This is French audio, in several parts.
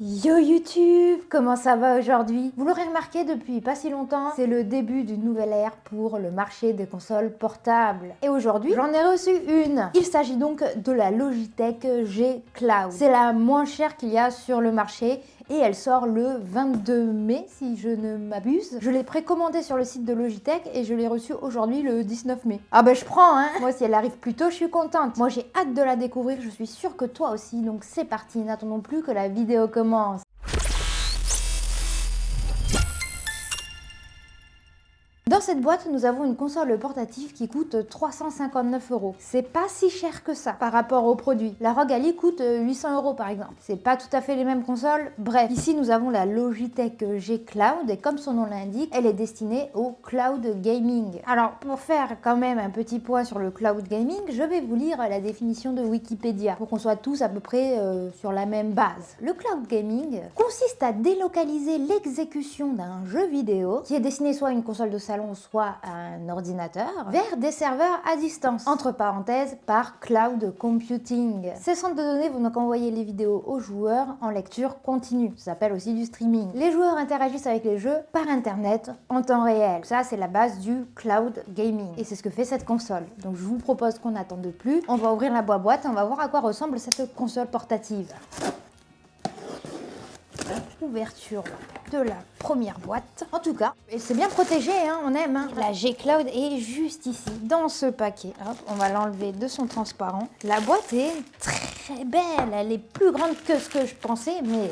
Yo YouTube, comment ça va aujourd'hui? Vous l'aurez remarqué depuis pas si longtemps, c'est le début d'une nouvelle ère pour le marché des consoles portables. Et aujourd'hui, j'en ai reçu une. Il s'agit donc de la Logitech G Cloud. C'est la moins chère qu'il y a sur le marché et elle sort le 22 mai si je ne m'abuse. Je l'ai précommandée sur le site de Logitech et je l'ai reçue aujourd'hui le 19 mai. Ah ben je prends hein. Moi si elle arrive plus tôt, je suis contente. Moi j'ai hâte de la découvrir, je suis sûre que toi aussi. Donc c'est parti, n'attendons plus que la vidéo commence. Dans cette boîte, nous avons une console portative qui coûte 359 €. C'est pas si cher que ça par rapport au produit. La ROG Ally coûte 800 € par exemple. C'est pas tout à fait les mêmes consoles. Bref, ici nous avons la Logitech G Cloud et comme son nom l'indique, elle est destinée au cloud gaming. Alors pour faire quand même un petit point sur le cloud gaming, je vais vous lire la définition de Wikipédia pour qu'on soit tous à peu près sur la même base. Le cloud gaming consiste à délocaliser l'exécution d'un jeu vidéo qui est destiné soit à une console de salon soit à un ordinateur, vers des serveurs à distance, entre parenthèses par cloud computing. Ces centres de données vont donc envoyer les vidéos aux joueurs en lecture continue. Ça s'appelle aussi du streaming. Les joueurs interagissent avec les jeux par internet en temps réel. Ça, c'est la base du cloud gaming. Et c'est ce que fait cette console. Donc je vous propose qu'on n'attende plus. On va ouvrir la boîte et on va voir à quoi ressemble cette console portative. Ouverture de la première boîte. En tout cas, c'est bien protégé, hein, on aime. Hein. La G Cloud est juste ici, dans ce paquet. Hop, on va l'enlever de son transparent. La boîte est très belle, elle est plus grande que ce que je pensais, mais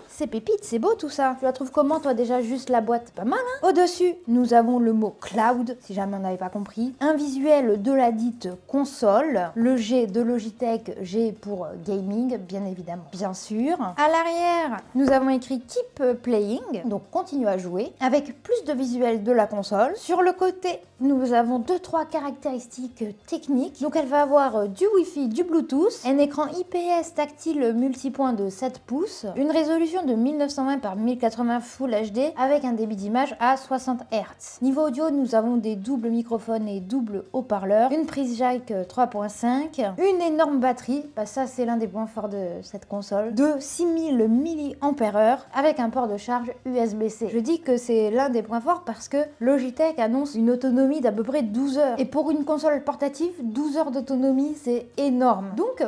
c'est pépite, c'est beau tout ça. Tu la trouves comment toi déjà juste la boîte? Pas mal hein. Au-dessus, nous avons le mot cloud, si jamais on n'avait pas compris. Un visuel de la dite console. Le G de Logitech, G pour gaming, bien évidemment, bien sûr. À l'arrière, nous avons écrit Keep Playing, donc continue à jouer, avec plus de visuel de la console. Sur le côté, nous avons 2-3 caractéristiques techniques. Donc elle va avoir du Wi-Fi, du Bluetooth, un écran IPS tactile multipoint de 7 pouces, une résolution de 1920 par 1080 Full HD avec un débit d'image à 60 Hz. Niveau audio, nous avons des doubles microphones et doubles haut-parleurs, une prise jack 3.5, une énorme batterie, bah ça c'est l'un des points forts de cette console, de 6000 mAh avec un port de charge USB-C. Je dis que c'est l'un des points forts parce que Logitech annonce une autonomie d'à peu près 12 heures. Et pour une console portative, 12 heures d'autonomie, c'est énorme. Donc,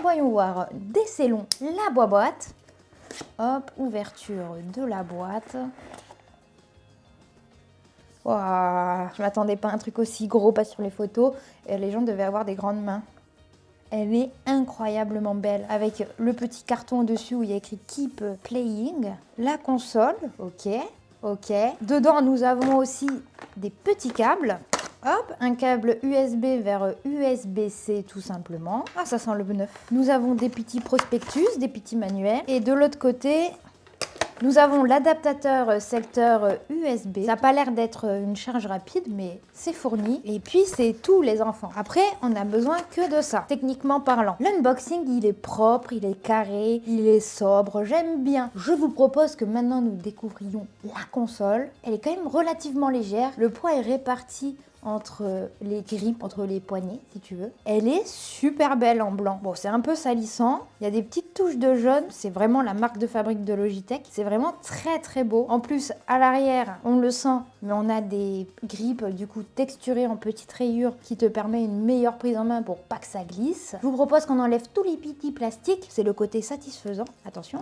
voyons voir. Décellons la boîte. Hop, ouverture de la boîte. Waouh, je m'attendais pas à un truc aussi gros, pas sur les photos. Et les gens devaient avoir des grandes mains. Elle est incroyablement belle, avec le petit carton au-dessus où il y a écrit Keep Playing. La console, ok. Dedans, nous avons aussi des petits câbles. Hop, un câble USB vers USB-C tout simplement. Ah, ça sent le neuf. Nous avons des petits prospectus, des petits manuels. Et de l'autre côté, nous avons l'adaptateur secteur USB. Ça n'a pas l'air d'être une charge rapide, mais c'est fourni. Et puis, c'est tous les enfants. Après, on n'a besoin que de ça, techniquement parlant. L'unboxing, il est propre, il est carré, il est sobre. J'aime bien. Je vous propose que maintenant, nous découvrions la console. Elle est quand même relativement légère. Le poids est réparti entre les grippes, entre les poignets, si tu veux. Elle est super belle en blanc. Bon, c'est un peu salissant. Il y a des petites touches de jaune. C'est vraiment la marque de fabrique de Logitech. C'est vraiment très beau. En plus, à l'arrière, on le sent, mais on a des grippes, du coup, texturées en petites rayures qui te permet une meilleure prise en main pour pas que ça glisse. Je vous propose qu'on enlève tous les petits plastiques. C'est le côté satisfaisant. Attention.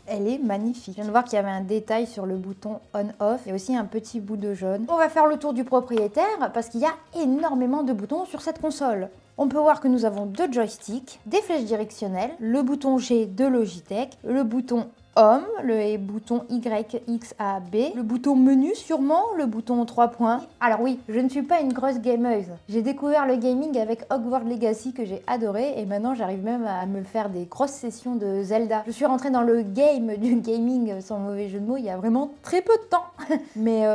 Elle est magnifique. Je viens de voir qu'il y avait un détail sur le bouton on-off et aussi un petit bout de jaune. On va faire le tour du propriétaire parce qu'il y a énormément de boutons sur cette console. On peut voir que nous avons 2 joysticks, des flèches directionnelles, le bouton G de Logitech, le bouton Home, le bouton Y, X, A, B, le bouton menu sûrement, le bouton 3 points. Alors oui, je ne suis pas une grosse gameuse. J'ai découvert le gaming avec Hogwarts Legacy que j'ai adoré et maintenant j'arrive même à me faire des grosses sessions de Zelda. Je suis rentrée dans le game du gaming sans mauvais jeu de mots il y a vraiment très peu de temps. Mais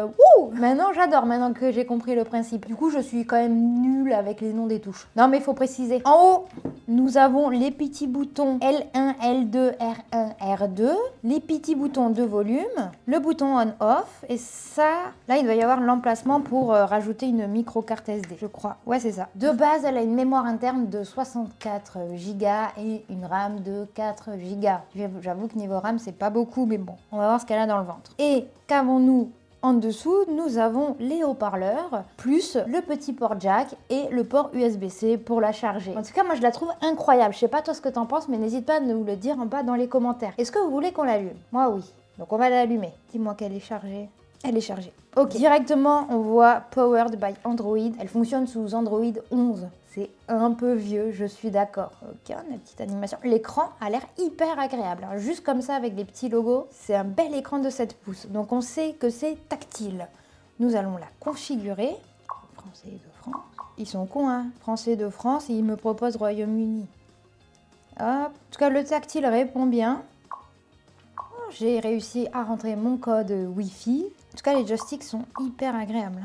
maintenant j'adore, maintenant que j'ai compris le principe. Du coup je suis quand même nulle avec les noms des touches. Non mais il faut préciser. En haut, nous avons les petits boutons L1, L2, R1, R2. les petits boutons de volume, le bouton on-off, et ça, là, il doit y avoir l'emplacement pour rajouter une micro-carte SD, je crois. Ouais, c'est ça. De base, elle a une mémoire interne de 64 Go et une RAM de 4 Go. J'avoue que niveau RAM, c'est pas beaucoup, mais bon, on va voir ce qu'elle a dans le ventre. Et qu'avons-nous en dessous? Nous avons les haut-parleurs, plus le petit port jack et le port USB-C pour la charger. En tout cas, moi, je la trouve incroyable. Je sais pas toi ce que t'en penses, mais n'hésite pas à nous le dire en bas dans les commentaires. Est-ce que vous voulez qu'on l'allume? Moi, oui. Donc, on va l'allumer. Dis-moi qu'elle est chargée. Elle est chargée. Ok. Directement, on voit Powered by Android. Elle fonctionne sous Android 11. C'est un peu vieux, je suis d'accord. Ok, la petite animation. L'écran a l'air hyper agréable. Alors, juste comme ça, avec les petits logos, c'est un bel écran de 7 pouces. Donc, on sait que c'est tactile. Nous allons la configurer. Français de France. Ils sont cons, hein. Français de France et ils me proposent Royaume-Uni. Hop. En tout cas, le tactile répond bien. J'ai réussi à rentrer mon code Wi-Fi. En tout cas, les joysticks sont hyper agréables.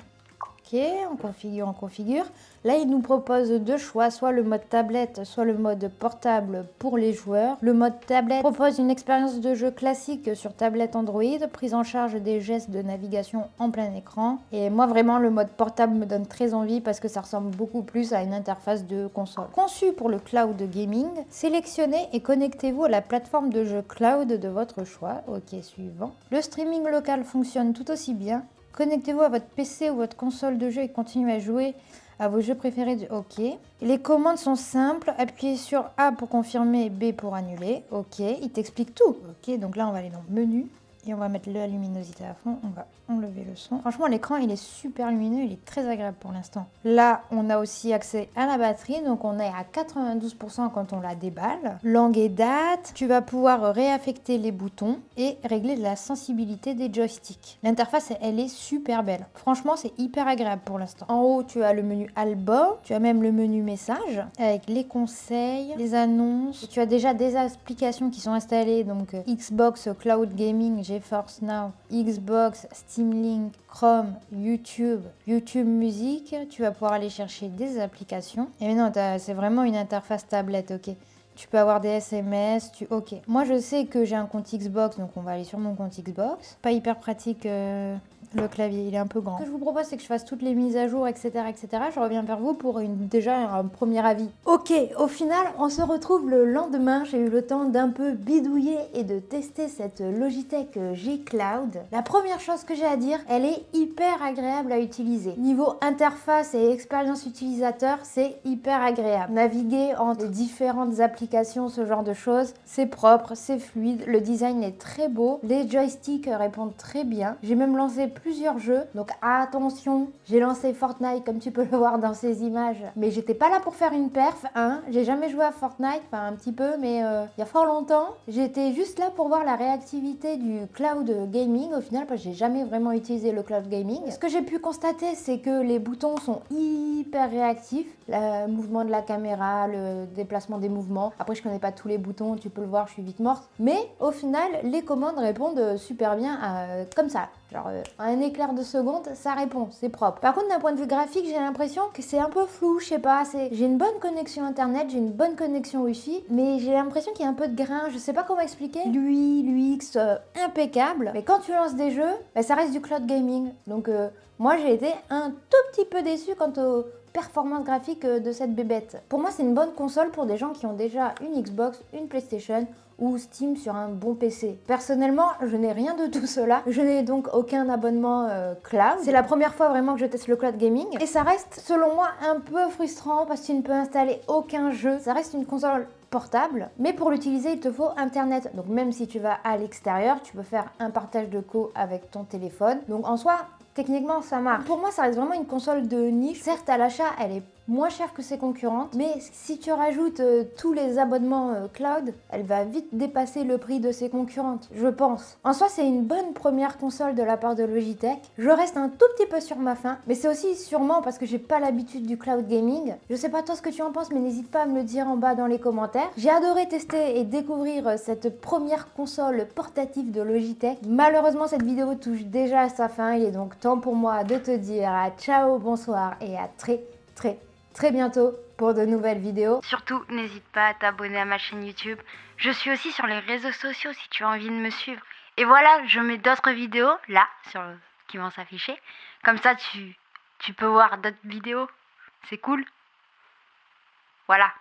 Ok, on configure, on configure. Là, il nous propose deux choix, soit le mode tablette, soit le mode portable pour les joueurs. Le mode tablette propose une expérience de jeu classique sur tablette Android, prise en charge des gestes de navigation en plein écran. Et moi, vraiment, le mode portable me donne très envie parce que ça ressemble beaucoup plus à une interface de console. Conçu pour le cloud gaming, sélectionnez et connectez-vous à la plateforme de jeu cloud de votre choix. Ok, suivant. Le streaming local fonctionne tout aussi bien. Connectez-vous à votre PC ou votre console de jeu et continuez à jouer à vos jeux préférés. Ok. Les commandes sont simples. Appuyez sur A pour confirmer, B pour annuler. Ok. Il t'explique tout. Ok. Donc là, on va aller dans le menu et on va mettre la luminosité à fond. On va enlever le son. Franchement, l'écran, il est super lumineux. Il est très agréable pour l'instant. Là, on a aussi accès à la batterie. Donc, on est à 92% quand on la déballe. Langue et date. Tu vas pouvoir réaffecter les boutons et régler la sensibilité des joysticks. L'interface, elle est super belle. Franchement, c'est hyper agréable pour l'instant. En haut, tu as le menu album. Tu as même le menu message avec les conseils, les annonces. Tu as déjà des applications qui sont installées. Donc, Xbox Cloud Gaming, GeForce Now, Xbox, Steam Link, Chrome, YouTube, YouTube Music. Tu vas pouvoir aller chercher des applications. Et maintenant, c'est vraiment une interface tablette, ok. Tu peux avoir des SMS, ok. Moi, je sais que j'ai un compte Xbox, donc on va aller sur mon compte Xbox. Pas hyper pratique le clavier, il est un peu grand. Ce que je vous propose, c'est que je fasse toutes les mises à jour, etc., etc. Je reviens vers vous pour déjà un premier avis. Ok, au final, on se retrouve le lendemain. J'ai eu le temps d'un peu bidouiller et de tester cette Logitech G Cloud. La première chose que j'ai à dire, elle est hyper agréable à utiliser. Niveau interface et expérience utilisateur, c'est hyper agréable. Naviguer entre les différentes applications, ce genre de choses, c'est propre, c'est fluide, le design est très beau, les joysticks répondent très bien. J'ai même lancé plusieurs jeux, donc attention, j'ai lancé Fortnite comme tu peux le voir dans ces images, mais j'étais pas là pour faire une perf, hein. J'ai jamais joué à Fortnite, enfin un petit peu, mais il y a fort longtemps. J'étais juste là pour voir la réactivité du cloud gaming au final, parce que j'ai jamais vraiment utilisé le cloud gaming. Ce que j'ai pu constater, c'est que les boutons sont hyper réactifs, le mouvement de la caméra, le déplacement des mouvements. Après, je connais pas tous les boutons, tu peux le voir, je suis vite morte, mais au final, les commandes répondent super bien comme ça. Genre, un éclair de seconde, ça répond, c'est propre. Par contre, d'un point de vue graphique, j'ai l'impression que c'est un peu flou, je sais pas. J'ai une bonne connexion internet, j'ai une bonne connexion Wi-Fi, mais j'ai l'impression qu'il y a un peu de grain, je sais pas comment expliquer. L'UX, impeccable. Mais quand tu lances des jeux, bah, ça reste du cloud gaming. Donc, moi, j'ai été un tout petit peu déçue quant aux performances graphiques de cette bébête. Pour moi, c'est une bonne console pour des gens qui ont déjà une Xbox, une PlayStation ou Steam sur un bon PC. Personnellement, je n'ai rien de tout cela. Je n'ai donc aucun abonnement cloud. C'est la première fois vraiment que je teste le cloud gaming. Et ça reste, selon moi, un peu frustrant parce que tu ne peux installer aucun jeu. Ça reste une console portable, mais pour l'utiliser, il te faut Internet. Donc même si tu vas à l'extérieur, tu peux faire un partage de co avec ton téléphone. Donc en soi, techniquement, ça marche. Pour moi, ça reste vraiment une console de niche. Certes, à l'achat, elle est moins chère que ses concurrentes, mais si tu rajoutes tous les abonnements cloud, elle va vite dépasser le prix de ses concurrentes, je pense. En soi, c'est une bonne première console de la part de Logitech. Je reste un tout petit peu sur ma faim, mais c'est aussi sûrement parce que j'ai pas l'habitude du cloud gaming. Je sais pas toi ce que tu en penses, mais n'hésite pas à me le dire en bas dans les commentaires. J'ai adoré tester et découvrir cette première console portative de Logitech. Malheureusement, cette vidéo touche déjà à sa fin. Il est donc temps pour moi de te dire ciao, bonsoir et à très bientôt pour de nouvelles vidéos. Surtout, n'hésite pas à t'abonner à ma chaîne YouTube. Je suis aussi sur les réseaux sociaux si tu as envie de me suivre. Et voilà, je mets d'autres vidéos là qui vont s'afficher. Comme ça, tu peux voir d'autres vidéos. C'est cool. Voilà.